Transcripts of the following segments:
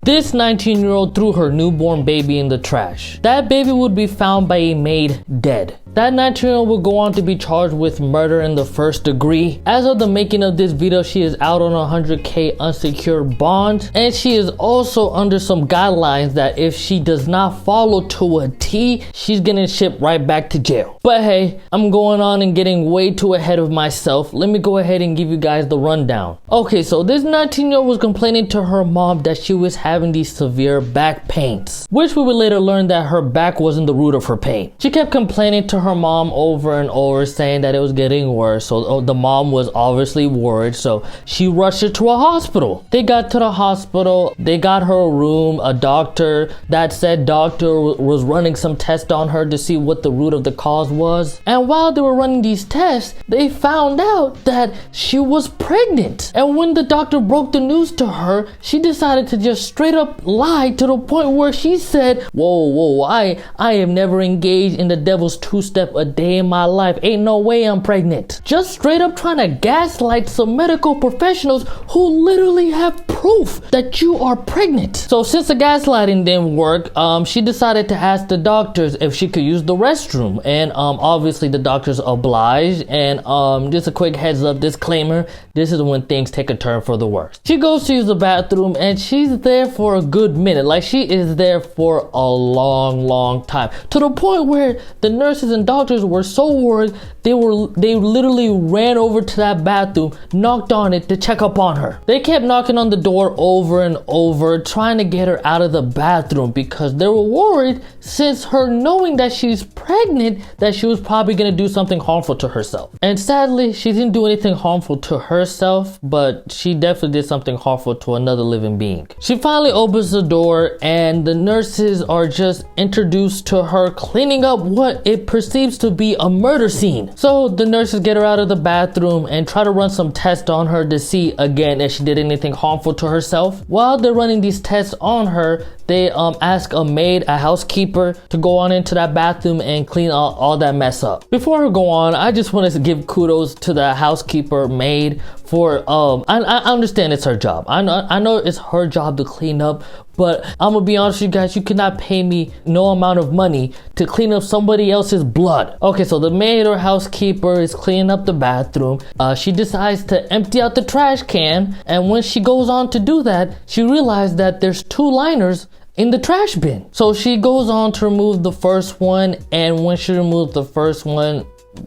This 19-year-old threw her newborn baby in the trash. That baby would be found by a maid dead. That 19-year-old will go on to be charged with murder in the first degree. As of the making of this video, she is out on a $100K unsecured bond, and she is also under some guidelines that if she does not follow to a T, she's getting shipped right back to jail. But hey, I'm going on and getting way too ahead of myself. Let me go ahead and give you guys the rundown. Okay, so this 19-year-old was complaining to her mom that she was having these severe back pains, which we would later learn that her back wasn't the root of her pain. She kept complaining to her mom over and over, saying that it was getting worse. So the mom was obviously worried, so she rushed her to a hospital. They got to the hospital, they got her a room, a doctor. That said doctor was running some tests on her to see what the root of the cause was. And while they were running these tests, they found out that she was pregnant. And when the doctor broke the news to her, she decided to just straight up lie, to the point where she said, whoa, I have never engaged in the devil's two-step a day in my life. Ain't no way I'm pregnant. Just straight up trying to gaslight some medical professionals who literally have proof that you are pregnant. So since the gaslighting didn't work, she decided to ask the doctors if she could use the restroom, and obviously the doctors obliged. And just a quick heads up disclaimer, this is when things take a turn for the worse. She goes to use the bathroom and she's there for a good minute. Like, she is there for a long time, to the point where the nurses and doctors were so worried they literally ran over to that bathroom, knocked on it to check up on her. They kept knocking on the door over and over, trying to get her out of the bathroom, because they were worried, since her knowing that she's pregnant, that she was probably gonna do something harmful to herself. And sadly, she didn't do anything harmful to herself, but she definitely did something harmful to another living being. She finally opens the door and the nurses are just introduced to her cleaning up what it perceives to be a murder scene. So the nurses get her out of the bathroom and try to run some tests on her to see again if she did anything harmful to herself. While they're running these tests on her, they ask a maid, a housekeeper, to go on into that bathroom and clean all that mess up. Before I go on, I just wanted to give kudos to the housekeeper maid for I understand it's her job. I know it's her job to clean up, but I'm gonna be honest with you guys, you cannot pay me no amount of money to clean up somebody else's blood. Okay, so the maid or housekeeper is cleaning up the bathroom. She decides to empty out the trash can, and when she goes on to do that, she realized that there's 2 liners in the trash bin. So she goes on to remove the first one, and when she removed the first one,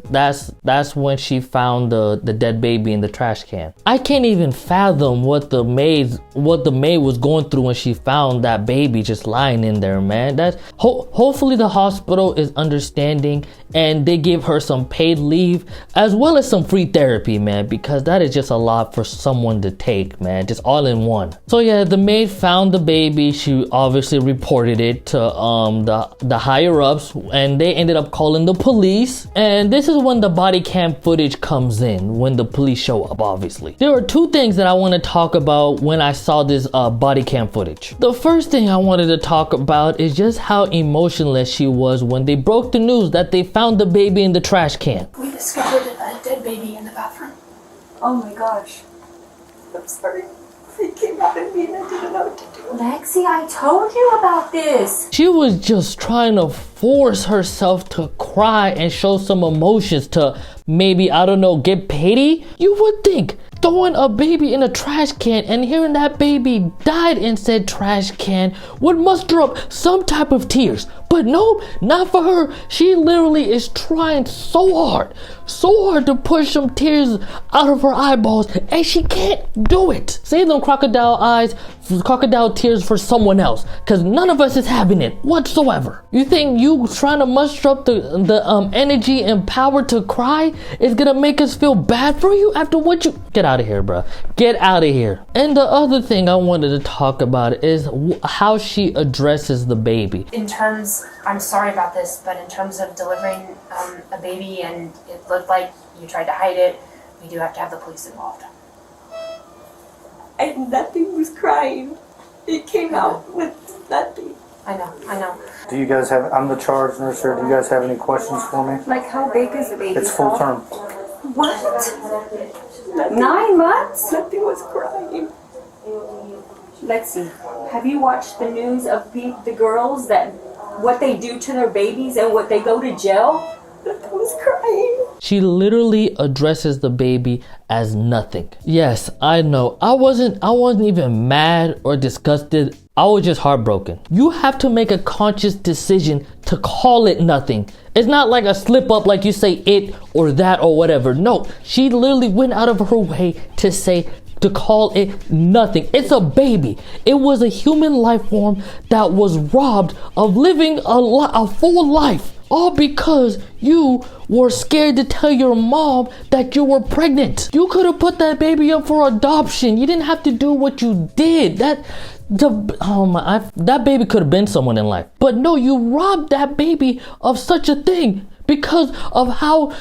that's when she found the dead baby in the trash can. I can't even fathom what the maid was going through when she found that baby just lying in there, man. Hopefully the hospital is understanding and they give her some paid leave as well as some free therapy, man, because that is just a lot for someone to take, man, just all in one. So yeah, the maid found the baby. She obviously reported it to the higher ups, and they ended up calling the police. And this is when the body cam footage comes in, when the police show up. Obviously there are 2 things that I want to talk about when I saw this body cam footage. The first thing I wanted to talk about is just how emotionless she was when they broke the news that they found the baby in the trash can. We discovered a dead baby in the bathroom. Oh my gosh. I'm sorry. It came out of me and I didn't know what to do. Lexi, I told you about this. She was just trying to force herself to cry and show some emotions to maybe, I don't know, get pity. You would think throwing a baby in a trash can and hearing that baby died in said trash can would muster up some type of tears. But nope, not for her. She literally is trying so hard to push some tears out of her eyeballs, and she can't do it. Save them crocodile tears for someone else, because none of us is having it whatsoever. You think you trying to muster up the energy and power to cry is gonna make us feel bad for you after what you... Get out of here, bro. Get out of here. And the other thing I wanted to talk about is how she addresses the baby. In terms, I'm sorry about this, but in terms of delivering a baby and it looked like you tried to hide it, we do have to have the police involved. And that thing was crying. It came out with nothing. I know. Do you guys have, I'm the charge nurse here, do you guys have any questions for me? Like, how big is the baby? It's full term. What? 9 months? Nothing was crying. Lexi, have you watched the news of the girls that what they do to their babies and what they go to jail? I was crying. She literally addresses the baby as nothing. Yes, I know. I wasn't even mad or disgusted. I was just heartbroken. You have to make a conscious decision to call it nothing. It's not like a slip up like you say it or that or whatever. No, she literally went out of her way to call it nothing. It's a baby. It was a human life form that was robbed of living a full life. All because you were scared to tell your mom that you were pregnant. You could have put that baby up for adoption. You didn't have to do what you did. That baby could have been someone in life. But no, you robbed that baby of such a thing because of how...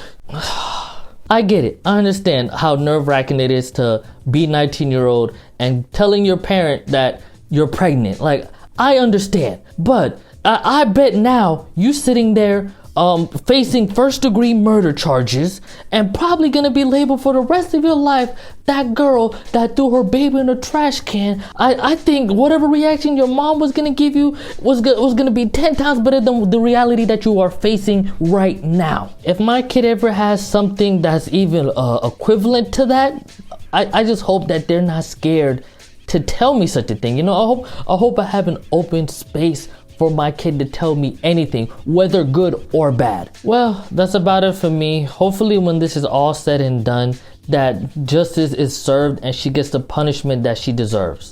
I get it. I understand how nerve-wracking it is to be 19-year-old and telling your parent that you're pregnant. Like, I understand. But I bet now you sitting there facing first-degree murder charges and probably gonna be labeled for the rest of your life that girl that threw her baby in a trash can. I think whatever reaction your mom was gonna give you was gonna be 10 times better than the reality that you are facing right now. If my kid ever has something that's even equivalent to that, I just hope that they're not scared to tell me such a thing. You know, I hope I have an open space for my kid to tell me anything, whether good or bad. Well, that's about it for me. Hopefully when this is all said and done, that justice is served and she gets the punishment that she deserves.